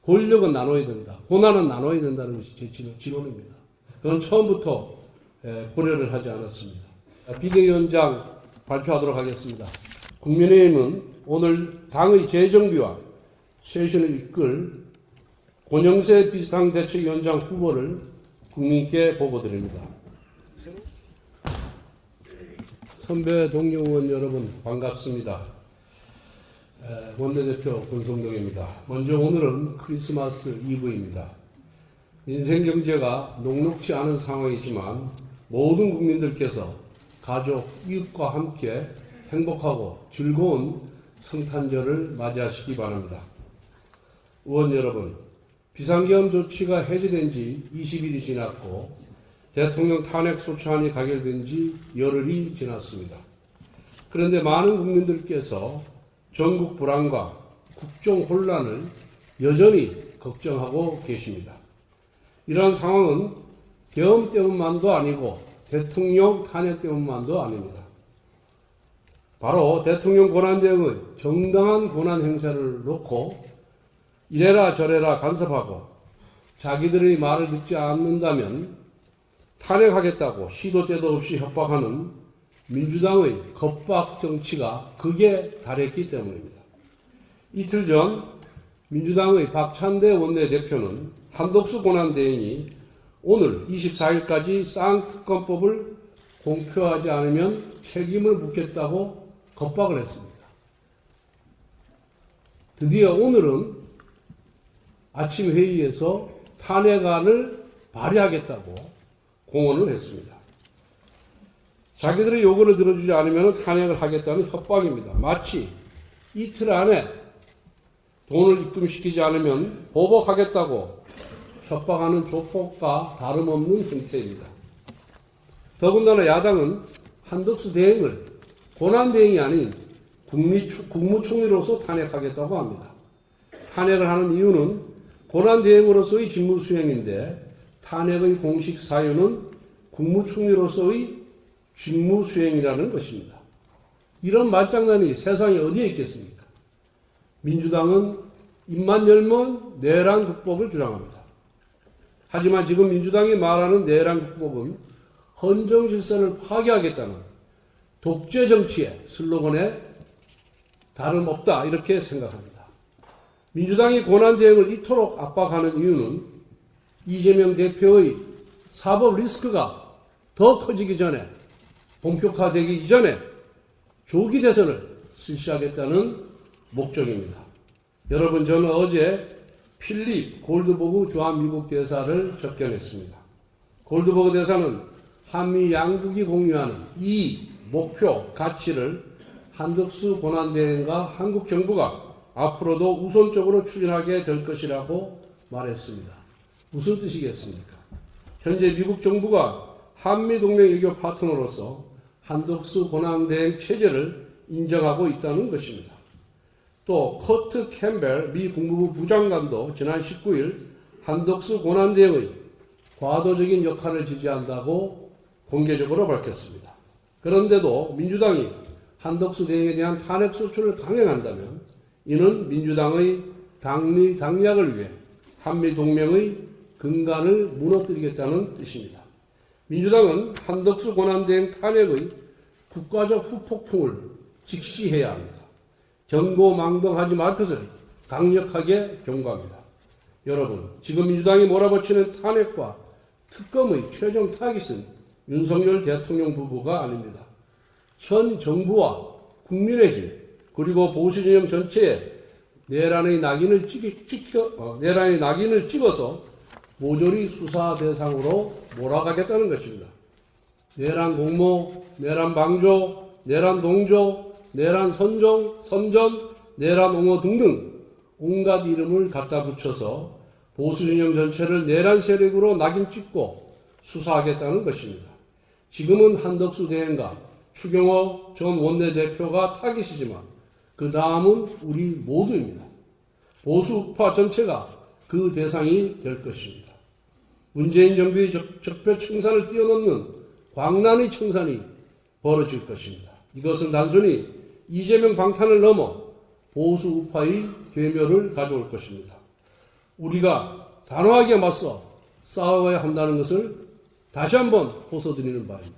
권력은 나눠야 된다. 고난은 나눠야 된다는 것이 제 지론입니다. 그건 처음부터 고려를 하지 않았습니다. 비대위원장 발표하도록 하겠습니다. 국민의힘은 오늘 당의 재정비와 쇄신을 이끌 권영세 비상대책위원장 후보를 국민께 보고드립니다. 선배 동료 의원 여러분 반갑습니다. 원내대표 권성동입니다. 먼저 오늘은 크리스마스 이브입니다. 인생경제가 녹록지 않은 상황이지만 모든 국민들께서 가족, 이웃과 함께 행복하고 즐거운 성탄절을 맞이하시기 바랍니다. 의원 여러분, 비상계엄 조치가 해제된 지 20일이 지났고 대통령 탄핵 소추안이 가결된 지 열흘이 지났습니다. 그런데 많은 국민들께서 전국 불안과 국정 혼란을 여전히 걱정하고 계십니다. 이러한 상황은 계엄 때문만도 아니고 대통령 탄핵 때문만도 아닙니다. 바로 대통령 권한대행의 정당한 권한 행사를 놓고 이래라 저래라 간섭하고 자기들의 말을 듣지 않는다면 탄핵하겠다고 시도 때도 없이 협박하는 민주당의 겁박 정치가 극에 달했기 때문입니다. 이틀 전 민주당의 박찬대 원내대표는 한덕수 권한대행이 오늘 24일까지 쌍특검법을 공표하지 않으면 책임을 묻겠다고 겁박을 했습니다. 드디어 오늘은 아침 회의에서 탄핵안을 발의하겠다고 공언을 했습니다. 자기들의 요구를 들어주지 않으면 탄핵을 하겠다는 협박입니다. 마치 이틀 안에 돈을 입금시키지 않으면 보복하겠다고 협박하는 조폭과 다름없는 형태입니다. 더군다나 야당은 한덕수 대행을 권한대행이 아닌 국무총리로서 탄핵하겠다고 합니다. 탄핵을 하는 이유는 권한대행으로서의 직무수행인데 탄핵의 공식 사유는 국무총리로서의 직무수행이라는 것입니다. 이런 말장난이 세상에 어디에 있겠습니까? 민주당은 입만 열면 내란 국법을 주장합니다. 하지만 지금 민주당이 말하는 내란 국법은 헌정 질서를 파괴하겠다는 독재 정치의 슬로건에 다름없다 이렇게 생각합니다. 민주당이 권한대행을 이토록 압박하는 이유는 이재명 대표의 사법 리스크가 더 커지기 전에 본격화되기 이전에 조기 대선을 실시하겠다는 목적입니다. 여러분, 저는 어제 필립 골드버그 주한미국 대사를 접견했습니다. 골드버그 대사는 한미 양국이 공유하는 이 목표, 가치를 한덕수 권한대행과 한국 정부가 앞으로도 우선적으로 추진하게 될 것이라고 말했습니다. 무슨 뜻이겠습니까? 현재 미국 정부가 한미동맹 외교 파트너로서 한덕수 권한대행 체제를 인정하고 있다는 것입니다. 또 커트 캠벨 미 국무부 부장관도 지난 19일 한덕수 권한대행의 과도적인 역할을 지지한다고 공개적으로 밝혔습니다. 그런데도 민주당이 한덕수 대행에 대한 탄핵 소추를 강행한다면 이는 민주당의 당리당략을 위해 한미동맹의 근간을 무너뜨리겠다는 뜻입니다. 민주당은 한덕수 권한대행 탄핵의 국가적 후폭풍을 직시해야 합니다. 경고망동하지 말 것을 강력하게 경고합니다. 여러분, 지금 민주당이 몰아붙이는 탄핵과 특검의 최종 타깃은 윤석열 대통령 부부가 아닙니다. 현 정부와 국민의힘 그리고 보수진영 전체에 내란의 낙인을 찍어서 모조리 수사 대상으로 몰아가겠다는 것입니다. 내란 공모, 내란 방조, 내란 동조, 내란 선전, 내란 옹호 등등 온갖 이름을 갖다 붙여서 보수진영 전체를 내란 세력으로 낙인 찍고 수사하겠다는 것입니다. 지금은 한덕수 대행과 추경호 전 원내대표가 타깃이지만 그 다음은 우리 모두입니다. 보수 우파 전체가 그 대상이 될 것입니다. 문재인 정부의 적폐 청산을 뛰어넘는 광란의 청산이 벌어질 것입니다. 이것은 단순히 이재명 방탄을 넘어 보수 우파의 괴멸을 가져올 것입니다. 우리가 단호하게 맞서 싸워야 한다는 것을 다시 한번 호소드리는 바입니다.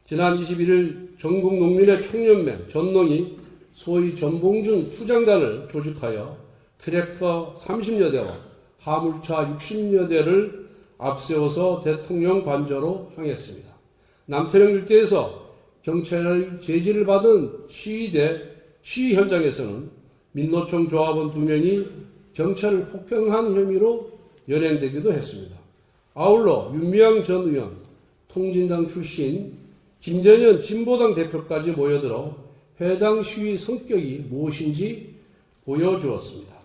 지난 21일 전국 농민의 총연맹 전농이 소위 전봉준 투쟁단을 조직하여 트랙터 30여 대와 화물차 60여 대를 앞세워서 대통령 관저로 향했습니다. 남태령 일대에서 경찰의 제지를 받은 시위 현장에서는 민노총 조합원 2명이 경찰을 폭행한 혐의로 연행되기도 했습니다. 아울러 윤미향 전 의원, 통진당 출신 김재년 진보당 대표까지 모여들어 해당 시위 성격이 무엇인지 보여주었습니다.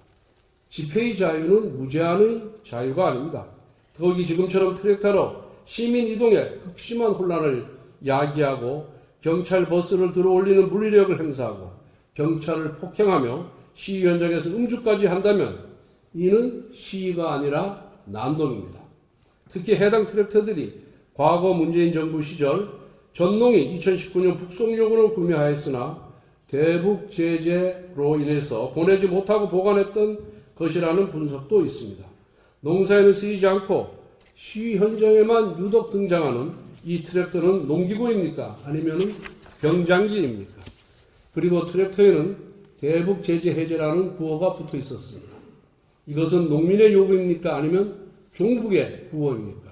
집회의 자유는 무제한의 자유가 아닙니다. 더욱이 지금처럼 트랙터로 시민 이동에 극심한 혼란을 야기하고 경찰 버스를 들어올리는 물리력을 행사하고 경찰을 폭행하며 시위 현장에서 음주까지 한다면 이는 시위가 아니라 난동입니다. 특히 해당 트랙터들이 과거 문재인 정부 시절 전농이 2019년 북송요금을 구매하였으나 대북 제재로 인해서 보내지 못하고 보관했던 것이라는 분석도 있습니다. 농사에는 쓰이지 않고 시위 현장에만 유독 등장하는 이 트랙터는 농기구입니까? 아니면 병장기입니까? 그리고 트랙터에는 대북 제재 해제라는 구호가 붙어 있었습니다. 이것은 농민의 요구입니까? 아니면 종북의 구호입니까?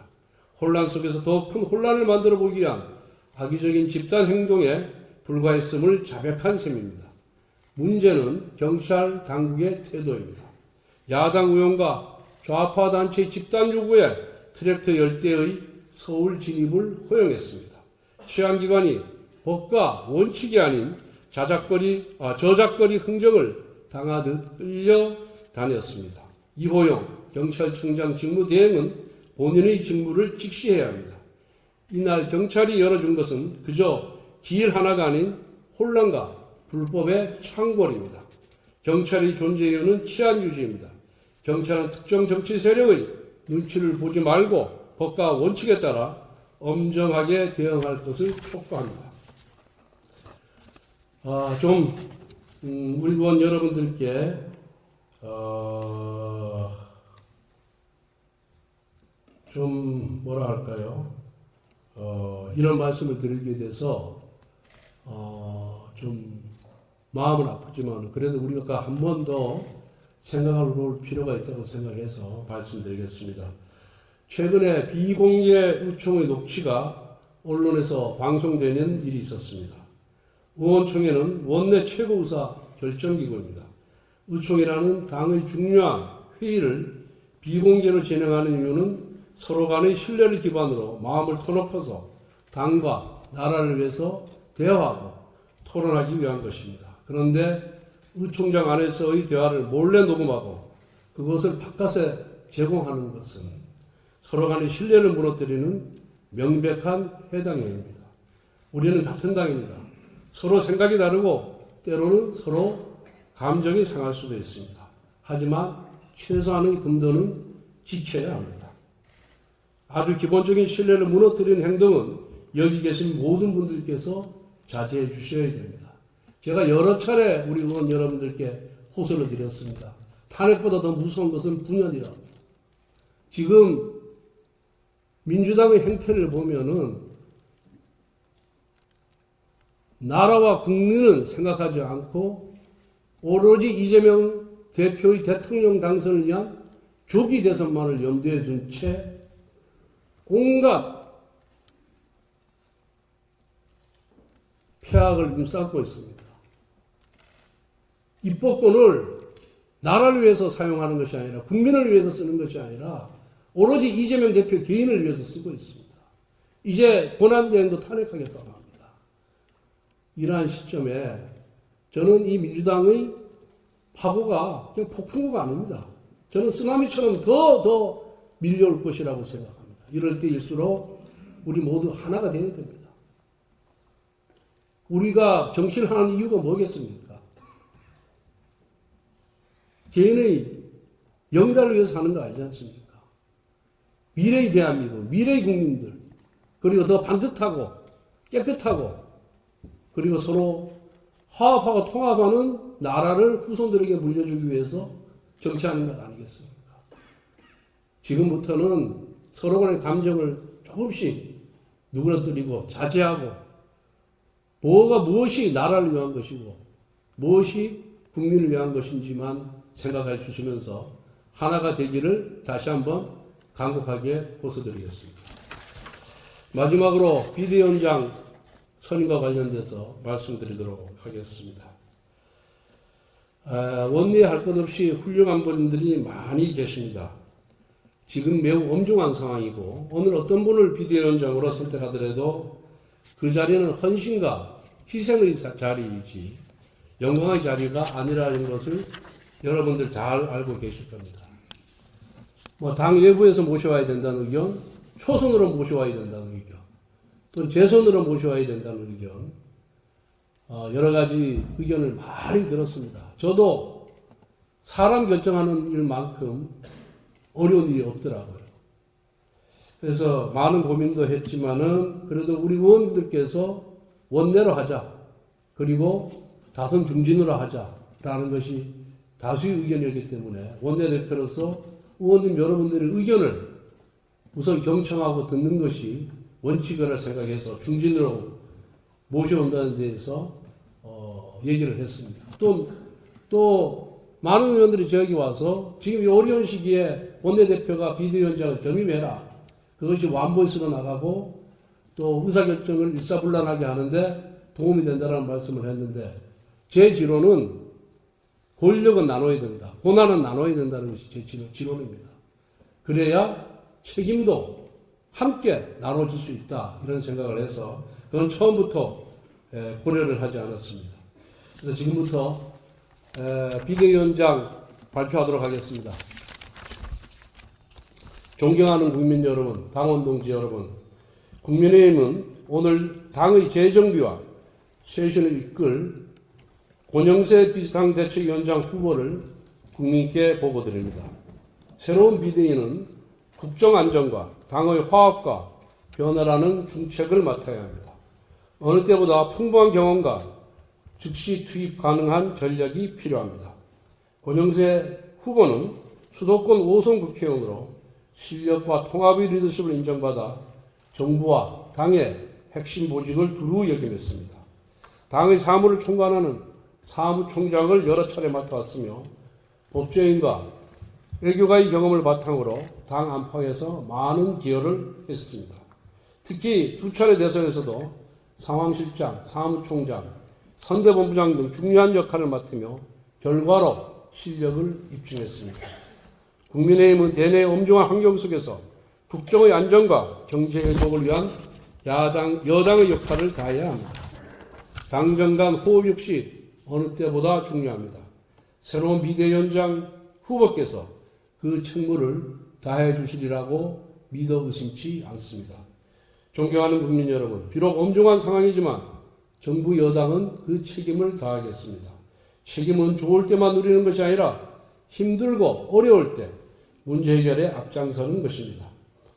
혼란 속에서 더 큰 혼란을 만들어 보기 위한 악의적인 집단 행동에 불과했음을 자백한 셈입니다. 문제는 경찰 당국의 태도입니다. 야당 의원과 좌파 단체의 집단 요구에 트랙터 10대의 서울 진입을 허용했습니다. 치안기관이 법과 원칙이 아닌 저작거리 흥정을 당하듯 끌려다녔습니다. 이호영 경찰청장 직무대행은 본인의 직무를 직시해야 합니다. 이날 경찰이 열어준 것은 그저 길 하나가 아닌 혼란과 불법의 창궐입니다. 경찰의 존재 이유는 치안 유지입니다. 경찰은 특정 정치 세력의 눈치를 보지 말고 법과 원칙에 따라 엄정하게 대응할 것을 촉구합니다. 우리 의원 여러분들께 이런 말씀을 드리게 돼서 좀 마음은 아프지만 그래도 우리가 한 번 더 생각해 볼 필요가 있다고 생각해서 말씀드리겠습니다. 최근에 비공개 의총의 녹취가 언론에서 방송되는 일이 있었습니다. 의원총회는 원내 최고의사 결정기구입니다. 의총이라는 당의 중요한 회의를 비공개로 진행하는 이유는 서로 간의 신뢰를 기반으로 마음을 터놓고서 당과 나라를 위해서 대화하고 토론하기 위한 것입니다. 그런데 의총장 안에서의 대화를 몰래 녹음하고 그것을 바깥에 제공하는 것은 서로 간의 신뢰를 무너뜨리는 명백한 해당 행위입니다. 우리는 같은 당입니다. 서로 생각이 다르고 때로는 서로 감정이 상할 수도 있습니다. 하지만 최소한의 금도는 지켜야 합니다. 아주 기본적인 신뢰를 무너뜨리는 행동은 여기 계신 모든 분들께서 자제해 주셔야 됩니다. 제가 여러 차례 우리 의원 여러분들께 호소를 드렸습니다. 탄핵보다 더 무서운 것은 분열이라고. 지금 민주당의 행태를 보면은 나라와 국민은 생각하지 않고 오로지 이재명 대표의 대통령 당선을 위한 조기 대선만을 염두에 둔 채 온갖 폐악을 쌓고 있습니다. 입법권을 나라를 위해서 사용하는 것이 아니라 국민을 위해서 쓰는 것이 아니라 오로지 이재명 대표 개인을 위해서 쓰고 있습니다. 이제 권한대행도 탄핵하겠다고 합니다. 이러한 시점에 저는 이 민주당의 파고가 그냥 폭풍우가 아닙니다. 저는 쓰나미처럼 더 밀려올 것이라고 생각합니다. 이럴 때일수록 우리 모두 하나가 되어야 됩니다. 우리가 정치를 하는 이유가 뭐겠습니까? 개인의 영달을 위해서 하는 거 아니지 않습니까? 미래의 대한민국, 미래의 국민들, 그리고 더 반듯하고 깨끗하고 그리고 서로 화합하고 통합하는 나라를 후손들에게 물려주기 위해서 정치하는 것 아니겠습니까? 지금부터는 서로 간의 감정을 조금씩 누그러뜨리고 자제하고 무엇이 나라를 위한 것이고 무엇이 국민을 위한 것인지만 생각해 주시면서 하나가 되기를 다시 한번 간곡하게 호소드리겠습니다. 마지막으로 비대위원장 선임과 관련돼서 말씀드리도록 하겠습니다. 원내에 할 것 없이 훌륭한 분들이 많이 계십니다. 지금 매우 엄중한 상황이고 오늘 어떤 분을 비대위원장으로 선택하더라도 그 자리는 헌신과 희생의 자리이지 영광의 자리가 아니라는 것을 여러분들 잘 알고 계실 겁니다. 당 외부에서 모셔와야 된다는 의견, 초선으로 모셔와야 된다는 의견, 또 재선으로 모셔와야 된다는 의견, 여러 가지 의견을 많이 들었습니다. 저도 사람 결정하는 일만큼 어려운 일이 없더라고요. 그래서 많은 고민도 했지만은 그래도 우리 의원님들께서 원내로 하자, 그리고 다선 중진으로 하자라는 것이 다수의 의견이었기 때문에 원내대표로서 의원님 여러분들의 의견을 우선 경청하고 듣는 것이 원칙이라 생각해서 중진으로 모셔온다는 데에서 얘기를 했습니다. 또 많은 의원들이 저기 와서 지금 이 어려운 시기에 원내대표가 비대위원장을 겸임해라. 그것이 완보수로 나가고 또 의사결정을 일사불란하게 하는데 도움이 된다는 말씀을 했는데 제 지론은 권력은 나눠야 된다. 고난은 나눠야 된다는 것이 제 지론입니다. 그래야 책임도 함께 나눠질 수 있다. 이런 생각을 해서 그건 처음부터 고려를 하지 않았습니다. 그래서 지금부터 비대위원장 발표하도록 하겠습니다. 존경하는 국민 여러분, 당원 동지 여러분, 국민의힘은 오늘 당의 재정비와 쇄신을 이끌 권영세 비상대책위원장 후보를 국민께 보고드립니다. 새로운 비대위는 국정안전과 당의 화합과 변화라는 중책을 맡아야 합니다. 어느 때보다 풍부한 경험과 즉시 투입 가능한 전략이 필요합니다. 권영세 후보는 수도권 5선 국회의원으로 실력과 통합의 리더십을 인정받아 정부와 당의 핵심 보직을 두루 역임했습니다. 당의 사무를 총괄하는 사무총장을 여러 차례 맡아왔으며 법조인과 외교가의 경험을 바탕으로 당 안팎에서 많은 기여를 했습니다. 특히 두 차례 대선에서도 상황실장, 사무총장, 선대본부장 등 중요한 역할을 맡으며 결과로 실력을 입증했습니다. 국민의힘은 대내 엄중한 환경 속에서 국정의 안정과 경제 회복을 위한 여당의 역할을 다해야 합니다. 당정 간 호흡 역시 어느 때보다 중요합니다. 새로운 비대위원장 후보께서 그 책무를 다해 주시리라고 믿어 의심치 않습니다. 존경하는 국민 여러분, 비록 엄중한 상황이지만 정부 여당은 그 책임을 다하겠습니다. 책임은 좋을 때만 누리는 것이 아니라 힘들고 어려울 때 문제 해결에 앞장서는 것입니다.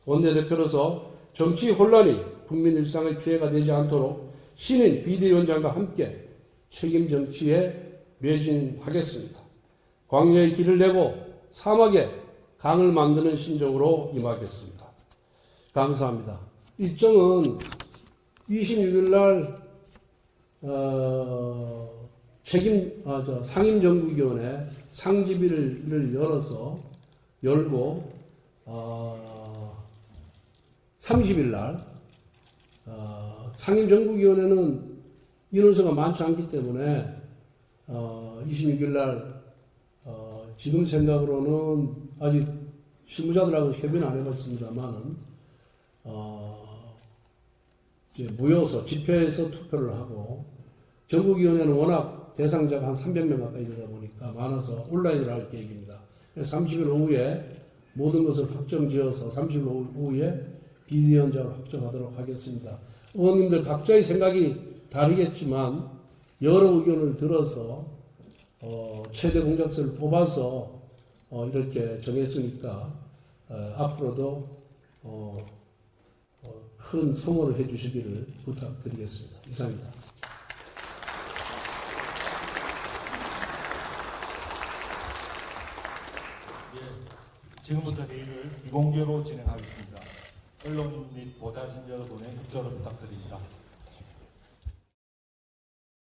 원내대표로서 정치 혼란이 국민 일상의 피해가 되지 않도록 신인 비대위원장과 함께 책임 정치에 매진하겠습니다. 광야의 길을 내고 사막에 강을 만드는 심정으로 임하겠습니다. 감사합니다. 일정은 26일 날 상임정국위원회 상집위를 열고 30일 날 상임정국위원회는 인원수가 많지 않기 때문에 26일 날 지금 생각으로는 아직 실무자들하고 협의는 안 해봤습니다만은 이제 모여서 집회에서 투표를 하고 전국위원회는 워낙 대상자가 한 300명 가까이 되다 보니까 많아서 온라인으로 할 계획입니다. 그래서 30일 오후에 모든 것을 확정지어서 30일 오후에 비대위원장을 확정하도록 하겠습니다. 의원님들 각자의 생각이 다르겠지만 여러 의견을 들어서 최대 공작수를 뽑아서 이렇게 정했으니까 앞으로도 큰 성원을 해주시기를 부탁드리겠습니다. 이상입니다. 지금부터 회의를 비공개로 진행하겠습니다. 언론 및 보좌진 여러분의 협조를 부탁드립니다.